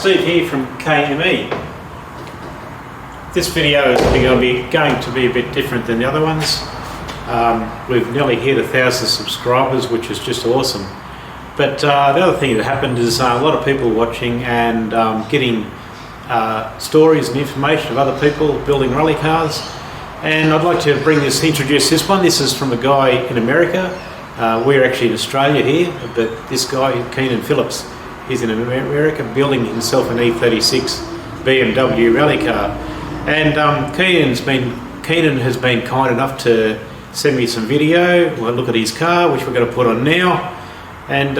Steve here from KME. This video is going to be a bit different than the other ones. We've nearly hit 1,000 subscribers, which is just awesome. But the other thing that happened is a lot of people watching and getting stories and information of other people building rally cars. And I'd like to introduce this one. This is from a guy in America. We're actually in Australia here, but this guy, Keenan Phillips, he's in America building himself an E36 BMW Rally car. And Keenan has been kind enough to send me some video. We'll look at his car, which we're going to put on now. And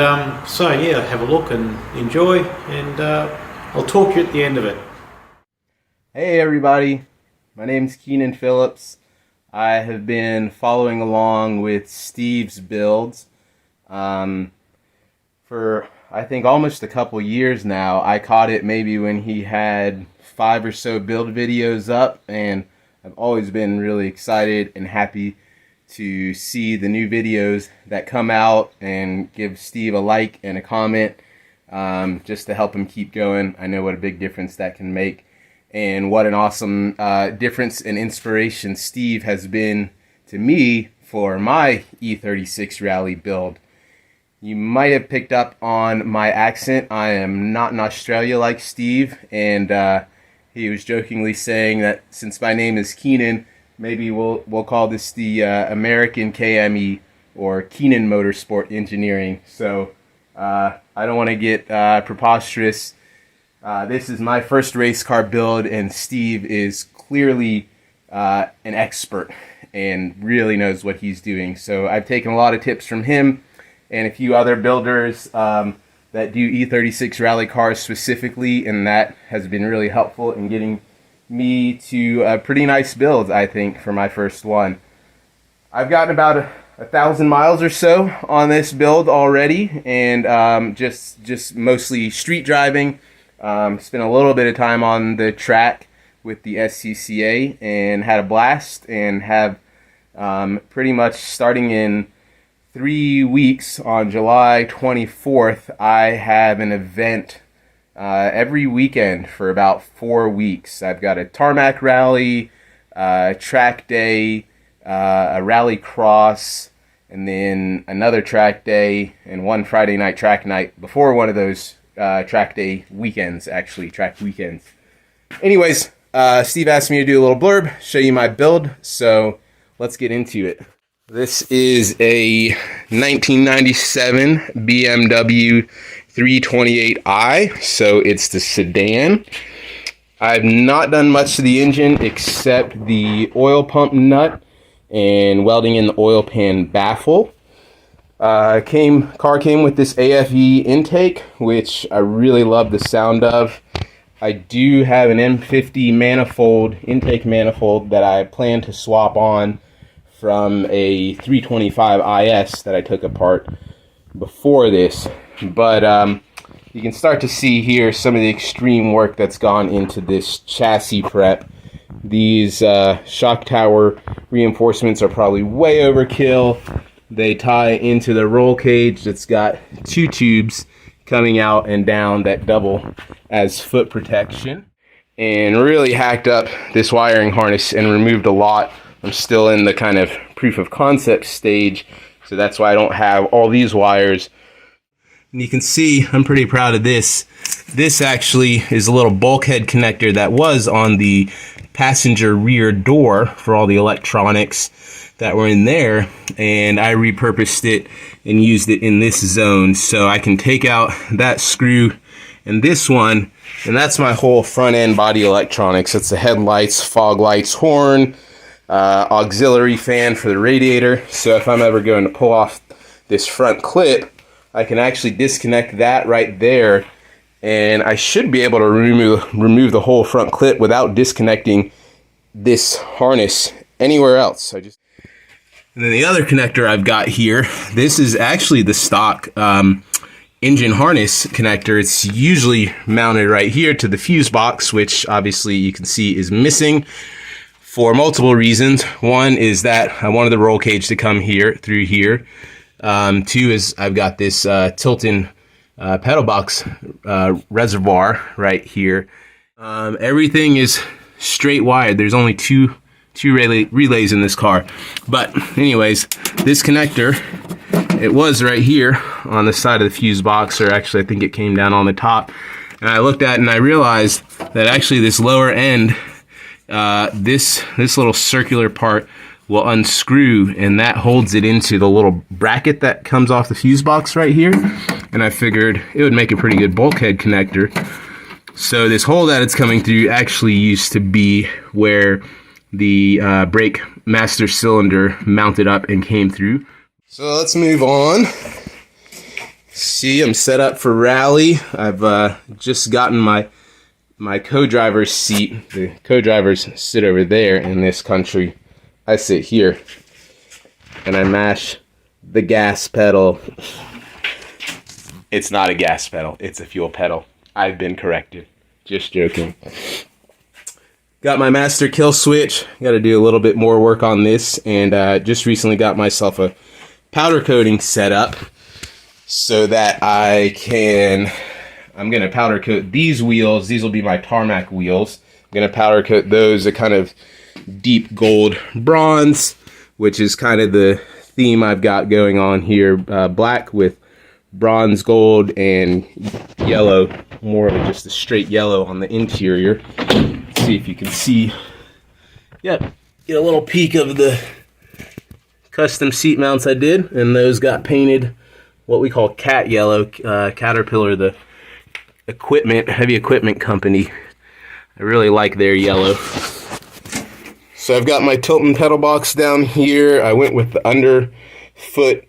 so yeah, have a look and enjoy, and I'll talk to you at the end of it. Hey everybody, my name's Keenan Phillips. I have been following along with Steve's builds for I think almost a couple years now. I caught it maybe when he had 5 or so build videos up, and I've always been really excited and happy to see the new videos that come out and give Steve a like and a comment just to help him keep going. I know what a big difference that can make, and what an awesome difference and inspiration Steve has been to me for my E36 Rally build. You might have picked up on my accent. I am not in Australia like Steve, and he was jokingly saying that since my name is Keenan, maybe we'll call this the American KME, or Kaitler Motorsport Engineering. So I don't want to get preposterous. This is my first race car build, and Steve is clearly an expert and really knows what he's doing. So I've taken a lot of tips from him and a few other builders that do E36 rally cars specifically, and that has been really helpful in getting me to a pretty nice build, I think, for my first one. I've gotten about 1,000 miles or so on this build already, and just mostly street driving. Spent a little bit of time on the track with the SCCA and had a blast, and have pretty much starting in 3 weeks on July 24th, I have an event every weekend for about 4 weeks. I've got a tarmac rally, track day, a rally cross, and then another track day, and one Friday night track night before one of those track day weekends, actually, track weekends. Anyways, Steve asked me to do a little blurb, show you my build, so let's get into it. This is a 1997 BMW 328i, so it's the sedan. I've not done much to the engine except the oil pump nut and welding in the oil pan baffle. Car came with this AFE intake, which I really love the sound of. I do have an M50 intake manifold that I plan to swap on from a 325IS that I took apart before this. But you can start to see here some of the extreme work that's gone into this chassis prep. These shock tower reinforcements are probably way overkill. They tie into the roll cage that's got 2 tubes coming out and down that double as foot protection, and really hacked up this wiring harness and removed a lot. I'm still in the kind of proof of concept stage, so that's why I don't have all these wires. And you can see I'm pretty proud of this. This actually is a little bulkhead connector that was on the passenger rear door for all the electronics that were in there, and I repurposed it and used it in this zone, so I can take out that screw and this one, and that's my whole front end body electronics. It's the headlights, fog lights, horn, auxiliary fan for the radiator. So if I'm ever going to pull off this front clip, I can actually disconnect that right there, and I should be able to remove the whole front clip without disconnecting this harness anywhere else. And then the other connector I've got here, this is actually the stock engine harness connector. It's usually mounted right here to the fuse box, which obviously you can see is missing for multiple reasons. One is that I wanted the roll cage to come here through here. 2 is I've got this Tilton pedal box reservoir right here. Everything is straight wired. There's only two relays in this car. But anyways, this connector, it was right here on the side of the fuse box, or actually I think it came down on the top. And I looked at it and I realized that actually this lower end, this little circular part will unscrew, and that holds it into the little bracket that comes off the fuse box right here. And I figured it would make a pretty good bulkhead connector. So this hole that it's coming through actually used to be where the brake master cylinder mounted up and came through. So let's move on. See, I'm set up for rally. I've just gotten my co-driver's seat. The co-drivers sit over there in this country. I sit here, and I mash the gas pedal. It's not a gas pedal, it's a fuel pedal. I've been corrected. Just joking. Got my master kill switch. Got to do a little bit more work on this, and just recently got myself a powder coating set up so that I'm going to powder coat these wheels. These will be my tarmac wheels. I'm going to powder coat those a kind of deep gold bronze, which is kind of the theme I've got going on here. Black with bronze gold and yellow, more of just a straight yellow on the interior. Let's see if you can see. Yep, get a little peek of the custom seat mounts I did, and those got painted what we call cat yellow. Caterpillar, the heavy equipment company. I really like their yellow. So I've got my Tilton pedal box down here. I went with the underfoot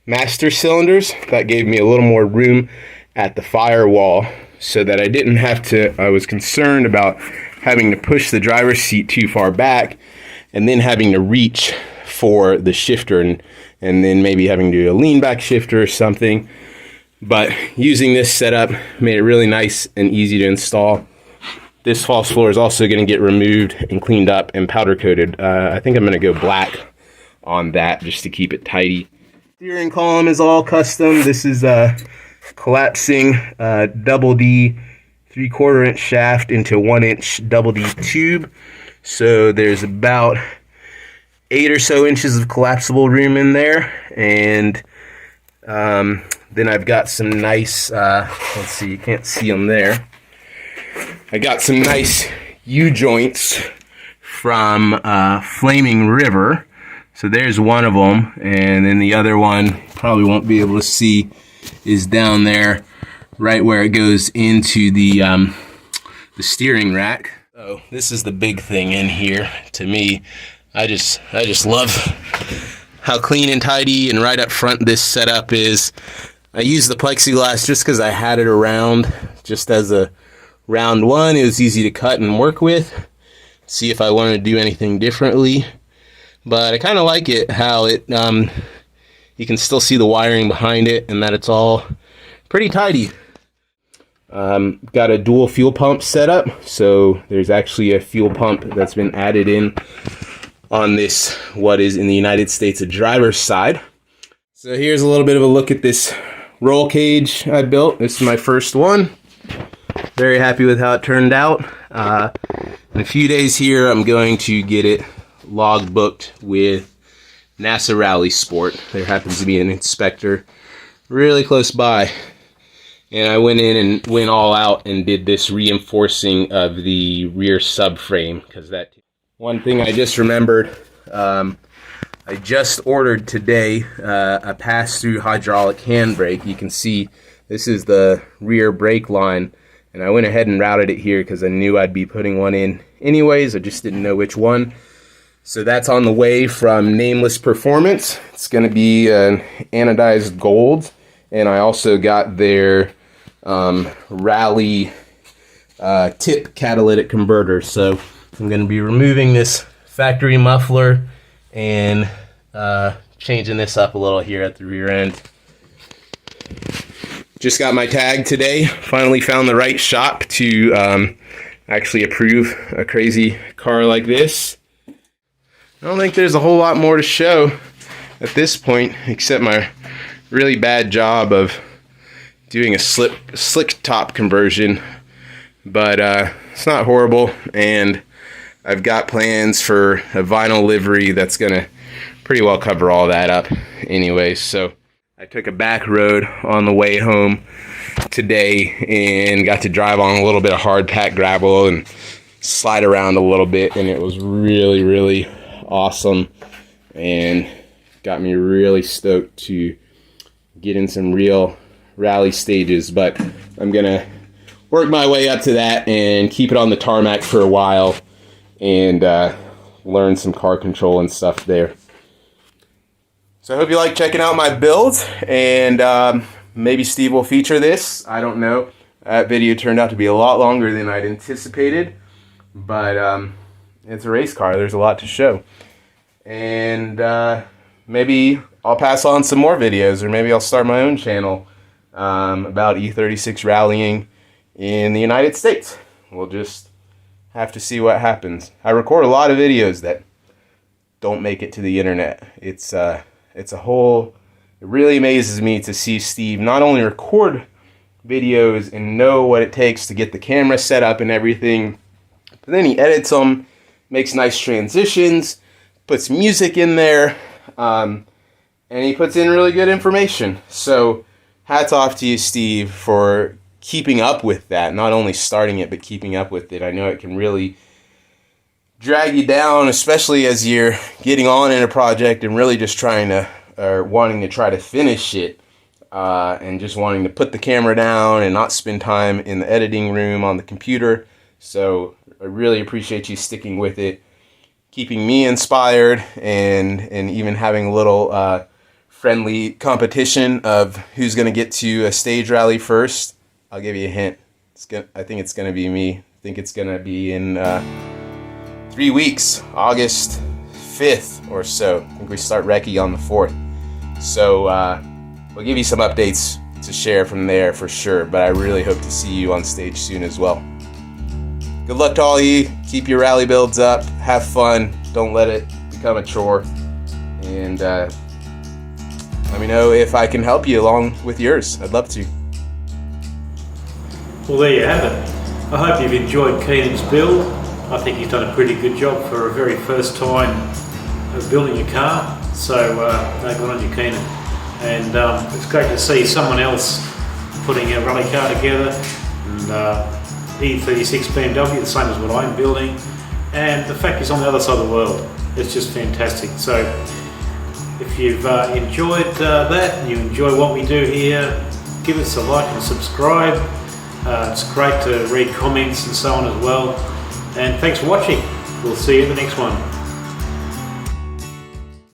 master cylinders. That gave me a little more room at the firewall so that I didn't have to, I was concerned about having to push the driver's seat too far back and then having to reach for the shifter and then maybe having to do a lean back shifter or something. But using this setup made it really nice and easy to install. This false floor is also going to get removed and cleaned up and powder coated. I think I'm going to go black on that just to keep it tidy. Steering column is all custom. This is a collapsing double D 3/4 inch shaft into 1 inch double D tube. So there's about 8 or so inches of collapsible room in there. And then I've got some nice, let's see, you can't see them there. I got some nice U-joints from Flaming River. So there's one of them, and then the other one, probably won't be able to see, is down there, right where it goes into the steering rack. So this is the big thing in here to me. I just love how clean and tidy and right up front this setup is. I use the plexiglass just because I had it around, just as a round one. It was easy to cut and work with, see if I wanted to do anything differently. But I kind of like it how it you can still see the wiring behind it and that it's all pretty tidy. Got a dual fuel pump set up, so there's actually a fuel pump that's been added in on this, what is in the United States a driver's side. So here's a little bit of a look at this roll cage I built. This is my first one. Very happy with how it turned out. In a few days here, I'm going to get it log booked with NASA Rally Sport. There happens to be an inspector really close by. And I went in and went all out and did this reinforcing of the rear subframe, because that one thing I just remembered, I just ordered today a pass-through hydraulic handbrake. You can see this is the rear brake line, and I went ahead and routed it here because I knew I'd be putting one in anyways. I just didn't know which one. So that's on the way from Nameless Performance. It's going to be an anodized gold, and I also got their Rally tip catalytic converter. So I'm going to be removing this factory muffler and changing this up a little here at the rear end. Just got my tag today. Finally found the right shop to actually approve a crazy car like this. I don't think there's a whole lot more to show at this point, except my really bad job of doing a slick top conversion, but it's not horrible, and I've got plans for a vinyl livery that's gonna pretty well cover all that up anyway. So I took a back road on the way home today and got to drive on a little bit of hard packed gravel and slide around a little bit, and it was really awesome and got me really stoked to get in some real rally stages. But I'm gonna work my way up to that and keep it on the tarmac for a while and learn some car control and stuff there. So I hope you like checking out my build, and maybe Steve will feature this. I don't know. That video turned out to be a lot longer than I'd anticipated, but it's a race car. There's a lot to show. And maybe I'll pass on some more videos, or maybe I'll start my own channel about E36 rallying in the United States. We'll just have to see what happens. I record a lot of videos that don't make it to the internet. It's a whole... It really amazes me to see Steve not only record videos and know what it takes to get the camera set up and everything, but then he edits them, makes nice transitions, puts music in there, and he puts in really good information. So hats off to you, Steve, for keeping up with that. Not only starting it, but keeping up with it. I know it can really drag you down, especially as you're getting on in a project and really just trying to, or wanting to try to finish it, and just wanting to put the camera down and not spend time in the editing room on the computer. So I really appreciate you sticking with it, keeping me inspired, and even having a little friendly competition of who's going to get to a stage rally first. I'll give you a hint. I think it's going to be me. I think it's going to be in 3 weeks, August 5th or so. I think we start recce on the 4th. So we'll give you some updates to share from there for sure, but I really hope to see you on stage soon as well. Good luck to all of you. Keep your rally builds up. Have fun. Don't let it become a chore. And let me know if I can help you along with yours. I'd love to. Well, there you have it. I hope you've enjoyed Keenan's build. I think he's done a pretty good job for a very first time of building a car. So no good on you, Keenan. And it's great to see someone else putting a rally car together. And E36 BMW, the same as what I'm building. And the fact he's on the other side of the world. It's just fantastic. So if you've enjoyed that and you enjoy what we do here, give us a like and subscribe. It's great to read comments and so on as well. And thanks for watching. We'll see you in the next one.